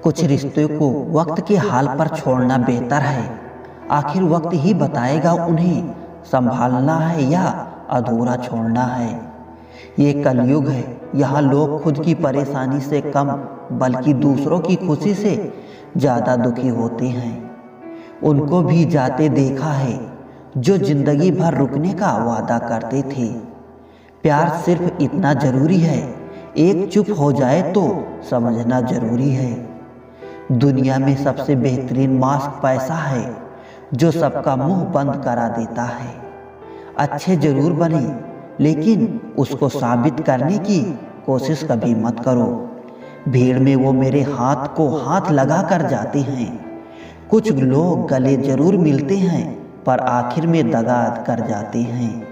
कुछ रिश्तों को वक्त के हाल पर छोड़ना बेहतर है। आखिर वक्त ही बताएगा उन्हें संभालना है या अधूरा छोड़ना है। ये कलयुग है, यहाँ लोग खुद की परेशानी से कम बल्कि दूसरों की खुशी से ज़्यादा दुखी होते हैं। उनको भी जाते देखा है जो जिंदगी भर रुकने का वादा करते थे। प्यार सिर्फ इतना जरूरी है, एक चुप हो जाए तो समझना जरूरी है। दुनिया में सबसे बेहतरीन मास्क पैसा है जो सबका मुंह बंद करा देता है। अच्छे जरूर बने लेकिन उसको साबित करने की कोशिश कभी मत करो। भीड़ में वो मेरे हाथ को हाथ लगा कर जाते हैं। कुछ लोग गले जरूर मिलते हैं पर आखिर में दगा कर जाते हैं।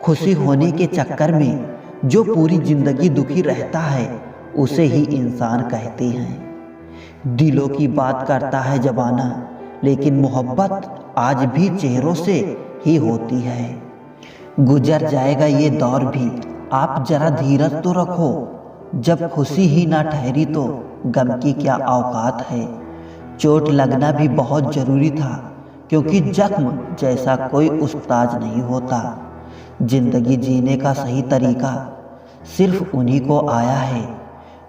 खुशी होने के चक्कर में जो पूरी जिंदगी दुखी रहता है उसे ही इंसान कहते हैं। दिलों की बात करता है ज़बाना, लेकिन मोहब्बत आज भी चेहरों से ही होती है। गुजर जाएगा ये दौर भी, आप जरा धीरज तो रखो। जब खुशी ही ना ठहरी तो गम की क्या औकात है। चोट लगना भी बहुत ज़रूरी था, क्योंकि जख्म जैसा कोई उस्ताद नहीं होता। जिंदगी जीने का सही तरीका सिर्फ उन्हीं को आया है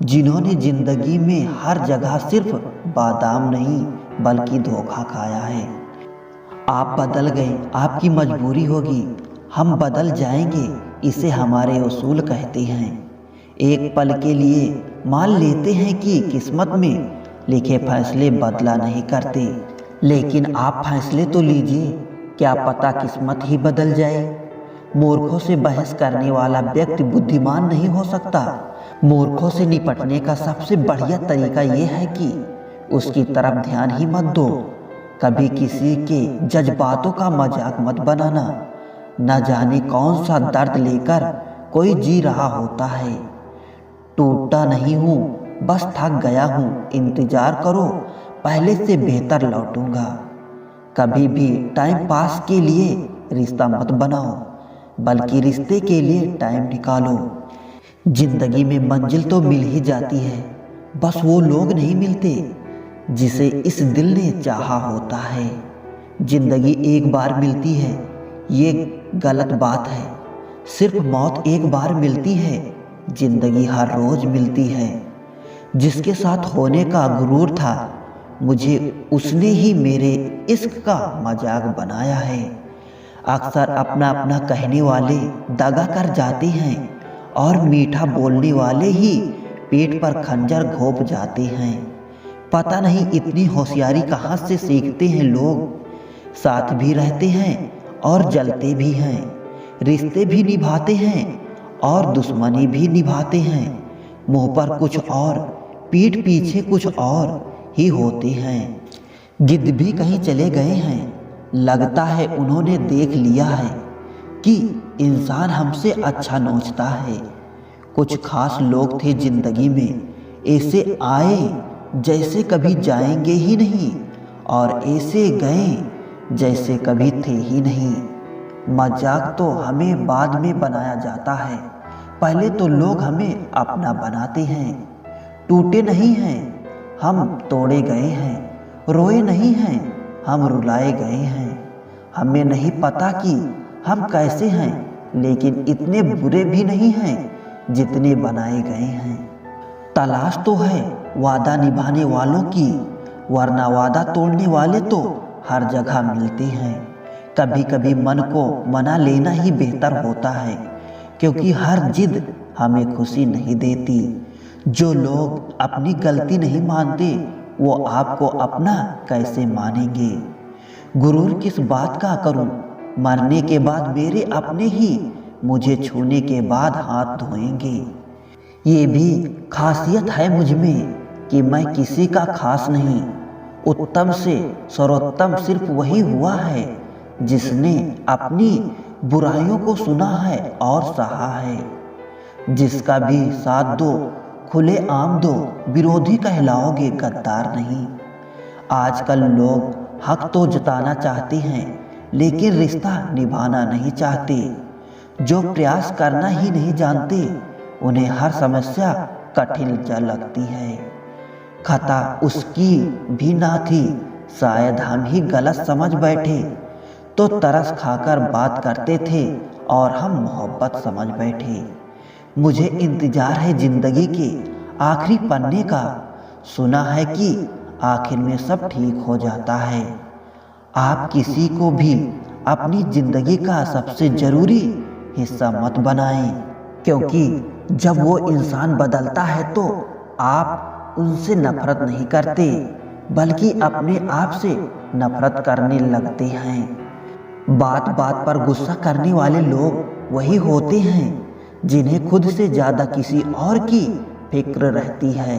जिन्होंने जिंदगी में हर जगह सिर्फ बादाम नहीं बल्कि धोखा खाया है। आप बदल गए, आपकी मजबूरी होगी, हम बदल जाएंगे, इसे हमारे उसूल कहते हैं। एक पल के लिए मान लेते हैं कि किस्मत में लिखे फैसले बदला नहीं करते, लेकिन आप फैसले तो लीजिए, क्या पता किस्मत ही बदल जाए। मूर्खों से बहस करने वाला व्यक्ति बुद्धिमान नहीं हो सकता। मूर्खों से निपटने का सबसे बढ़िया तरीका यह है कि उसकी तरफ ध्यान ही मत दो। कभी किसी के जज्बातों का मजाक मत बनाना। न जाने कौन सा दर्द लेकर कोई जी रहा होता है। टूटा नहीं हूँ, बस थक गया हूँ, इंतजार करो, पहले से बेहतर लौटूंगा। कभी भी टाइम पास के लिए रिश्ता मत बनाओ, बल्कि रिश्ते के लिए टाइम निकालो। जिंदगी में मंजिल तो मिल ही जाती है, बस वो लोग नहीं मिलते जिसे इस दिल ने चाहा होता है। जिंदगी एक बार मिलती है ये गलत बात है, सिर्फ मौत एक बार मिलती है, जिंदगी हर रोज मिलती है। जिसके साथ होने का गुरूर था मुझे उसने ही मेरे इश्क का मजाक बनाया है। अक्सर अपना अपना कहने वाले दगा कर जाते हैं और मीठा बोलने वाले ही पेट पर खंजर घोंप जाते हैं। पता नहीं इतनी होशियारी कहाँ से सीखते हैं लोग। साथ भी रहते हैं और जलते भी हैं, रिश्ते भी निभाते हैं और दुश्मनी भी निभाते हैं। मुंह पर कुछ और, पीठ पीछे कुछ और ही होते हैं। गिद्ध भी कहीं चले गए हैं, लगता है उन्होंने देख लिया है कि इंसान हमसे अच्छा नोचता है। कुछ खास लोग थे जिंदगी में, ऐसे आए जैसे कभी जाएंगे ही नहीं और ऐसे गए जैसे कभी थे ही नहीं। मजाक तो हमें बाद में बनाया जाता है, पहले तो लोग हमें अपना बनाते हैं। टूटे नहीं हैं, हम तोड़े गए हैं, रोए नहीं हैं, हम रुलाए गए हैं। हमें नहीं पता कि हम कैसे हैं, लेकिन इतने बुरे भी नहीं हैं जितने बनाए गए हैं। तलाश तो है वादा निभाने वालों की, वरना वादा तोड़ने वाले तो हर जगह मिलते हैं। कभी कभी मन को मना लेना ही बेहतर होता है, क्योंकि हर जिद हमें खुशी नहीं देती। जो लोग अपनी गलती नहीं मानते वो आपको अपना कैसे मानेंगे। गुरूर किस बात का करूं, मरने के बाद मेरे अपने ही मुझे छूने के बाद हाथ धोएंगे। ये भी खासियत है मुझ में कि मैं किसी का खास नहीं। उत्तम से सर्वोत्तम सिर्फ वही हुआ है जिसने अपनी बुराइयों को सुना है और सहा है। जिसका भी साथ दो खुले आम दो, विरोधी कहलाओगे गद्दार नहीं। आजकल लोग हक तो जताना चाहते हैं लेकिन रिश्ता निभाना नहीं चाहते। जो प्रयास करना ही नहीं जानते उन्हें हर समस्या कठिन जा लगती है। खता उसकी भी ना थी, शायद हम ही गलत समझ बैठे तो तरस खाकर बात करते थे और हम मोहब्बत समझ बैठे। मुझे इंतजार है जिंदगी के आखिरी पन्ने का, सुना है कि आखिर में सब ठीक हो जाता है। आप किसी को भी अपनी जिंदगी का सबसे जरूरी हिस्सा मत बनाएं, क्योंकि जब वो इंसान बदलता है तो आप उनसे नफरत नहीं करते बल्कि अपने आप से नफरत करने लगते हैं। बात बात पर गुस्सा करने वाले लोग वही होते हैं जिन्हें खुद से ज्यादा किसी और की फिक्र रहती है।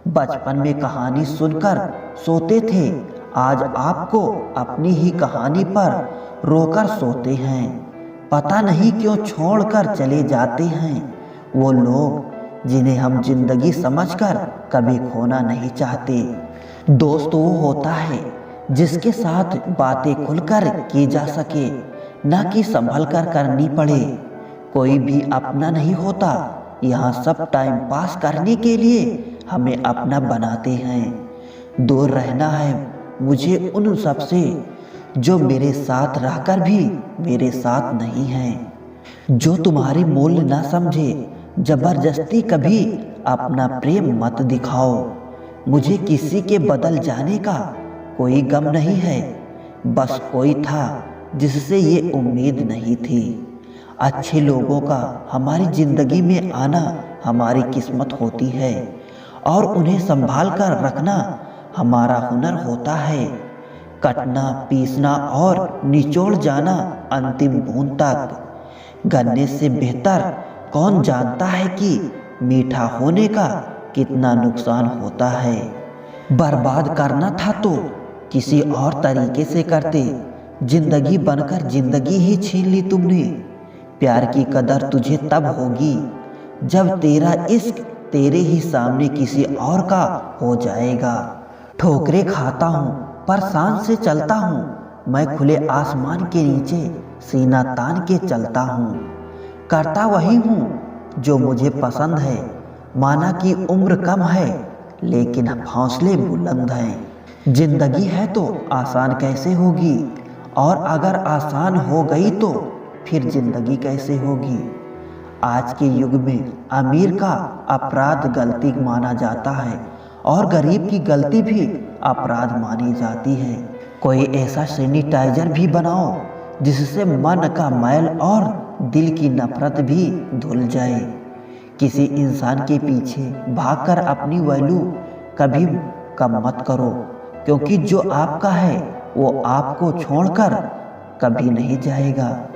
बचपन में कहानी सुनकर सोते थे, आज आपको अपनी ही कहानी पर रोकर सोते हैं। पता नहीं क्यों छोड़कर चले जाते हैं वो लोग जिन्हें हम जिंदगी समझकर कभी खोना नहीं चाहते। दोस्त वो होता है जिसके साथ बातें खुलकर की जा सके, ना कि संभल कर करनी पड़े। कोई भी अपना नहीं होता, यहाँ सब टाइम पास करने के लिए हमें अपना बनाते हैं। दूर रहना है मुझे उन सब से जो मेरे साथ रहकर भी मेरे साथ नहीं हैं, जो तुम्हारी मूल्य ना समझे। जबरदस्ती कभी अपना प्रेम मत दिखाओ। मुझे किसी के बदल जाने का कोई गम नहीं है, बस कोई था जिससे ये उम्मीद नहीं थी। अच्छे लोगों का हमारी जिंदगी में आना हमारी किस्मत होती है और उन्हें संभाल कर रखना हमारा हुनर होता है। कटना, पीसना और निचोड़ जाना अंतिम बूंद तक। गन्ने से बेहतर कौन जानता है कि मीठा होने का कितना नुकसान होता है। बर्बाद करना था तो किसी और तरीके से करते, जिंदगी बनकर जिंदगी ही छीन ली तुमने। प्यार की कदर तुझे तब होगी जब तेरा इश्क तेरे ही सामने किसी और का हो जाएगा। ठोकरे खाता हूँ पर शान से चलता हूँ, मैं खुले आसमान के नीचे सीना तान के चलता हूँ। करता वही हूँ जो मुझे पसंद है, माना कि उम्र कम है लेकिन हौसले बुलंद हैं। जिंदगी है तो आसान कैसे होगी, और अगर आसान हो गई तो फिर जिंदगी कैसे होगी। आज के युग में अमीर का अपराध गलती माना जाता है और गरीब की गलती भी अपराध मानी जाती है। कोई ऐसा सैनिटाइजर भी बनाओ जिससे मन का मैल और दिल की नफरत भी धुल जाए। किसी इंसान के पीछे भागकर अपनी वैल्यू कभी कम मत करो, क्योंकि जो आपका है वो आपको छोड़कर कभी नहीं जाएगा।